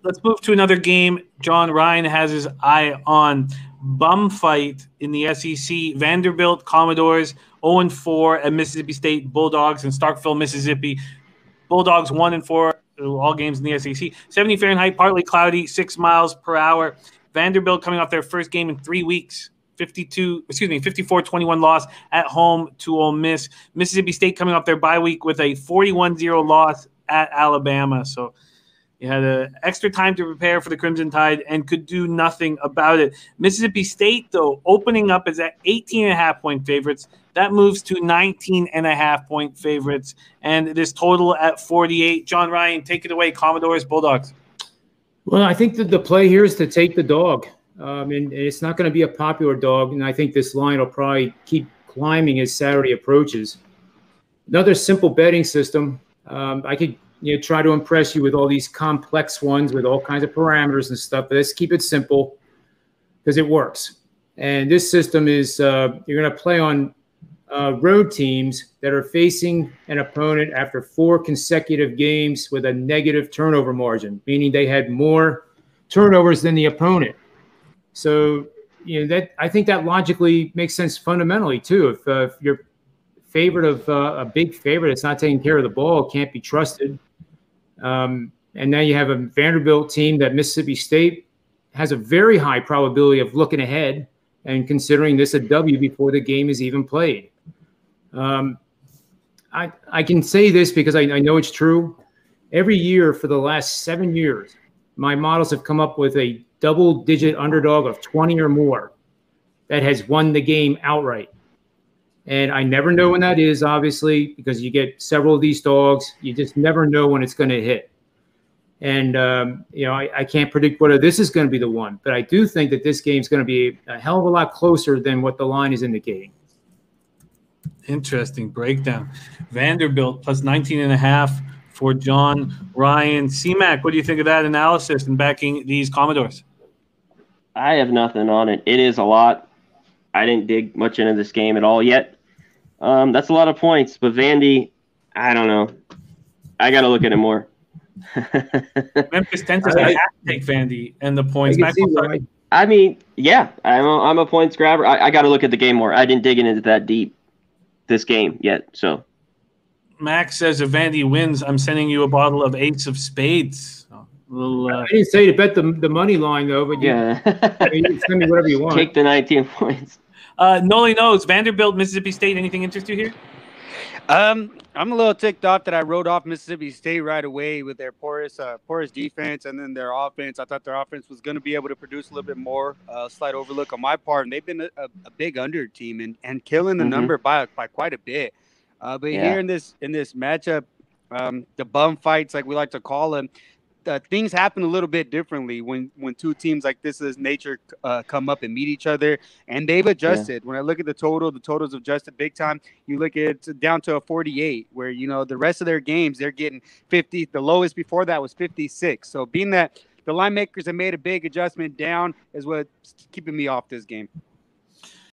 let's move to another game. John Ryan has his eye on bum fight in the SEC. Vanderbilt Commodores 0-4 at Mississippi State Bulldogs in Starkville, Mississippi. Bulldogs 1-4 all games in the SEC. 70 Fahrenheit, partly cloudy, 6 miles per hour. Vanderbilt coming off their first game in 3 weeks. 54-21 loss at home to Ole Miss. Mississippi State coming off their bye week with a 41-0 loss at Alabama. So you had extra time to prepare for the Crimson Tide and could do nothing about it. Mississippi State, though, opening up is at 18.5-point favorites. That moves to 19.5-point favorites. And this total at 48. John Ryan, take it away. Commodores, Bulldogs. Well, I think that the play here is to take the dog. And it's not going to be a popular dog. And I think this line will probably keep climbing as Saturday approaches. Another simple betting system. I could try to impress you with all these complex ones with all kinds of parameters and stuff. But let's keep it simple because it works. And this system is you're going to play on road teams that are facing an opponent after 4 consecutive games with a negative turnover margin, meaning they had more turnovers than the opponent. So, that I think that logically makes sense fundamentally too. If you're favorite of a big favorite that's not taking care of the ball, can't be trusted. And now you have a Vanderbilt team that Mississippi State has a very high probability of looking ahead and considering this a W before the game is even played. I can say this because I know it's true. Every year for the last 7 years, my models have come up with a double-digit underdog of 20 or more that has won the game outright. And I never know when that is, obviously, because you get several of these dogs. You just never know when it's going to hit. And, I can't predict whether this is going to be the one. But I do think that this game is going to be a hell of a lot closer than what the line is indicating. Interesting breakdown. Vanderbilt plus 19.5 for John Ryan. C-Mac, what do you think of that analysis and backing these Commodores? I have nothing on it. It is a lot. I didn't dig much into this game at all yet. That's a lot of points, but Vandy, I don't know. I got to look at it more. Memphis Tennessee, I have to take Vandy and the points. I mean, yeah, I'm a points grabber. I got to look at the game more. I didn't dig into it that deep this game yet. So Max says if Vandy wins, I'm sending you a bottle of Ace of Spades. I didn't say to bet the money line though, but yeah, you can send me whatever you want. Take the 19 points. Noli knows Vanderbilt, Mississippi State. Anything interest you here? I'm a little ticked off that I wrote off Mississippi State right away with their porous defense and then their offense. I thought their offense was going to be able to produce a little bit more. Slight overlook on my part, and they've been a big under team and killing the number by quite a bit. But here in this matchup, the bum fights, like we like to call them, things happen a little bit differently when two teams like this is nature come up and meet each other, and they've adjusted. When I look at the totals adjusted big time. You look at it down to a 48, where the rest of their games they're getting 50. The lowest before that was 56. So being that the line makers have made a big adjustment down is what's keeping me off this game.